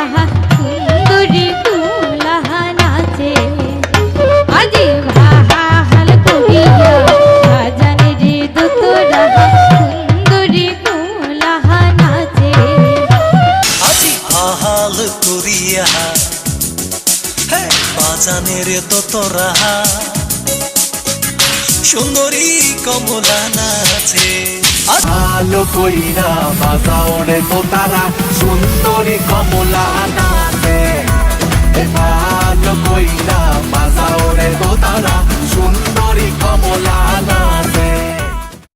সুন্দরী কুলাহা নাচে আজি ভাহাল করিয়া বাজানে রে দোতরা সুন্দরী কুলাহা নাচে আজি ভাহাল করিয়া বাজানে রে দোতরা সুন্দরী কমলা নাচে আলো কইরা বাজাও রে দোতারা সুন্দরী কমলা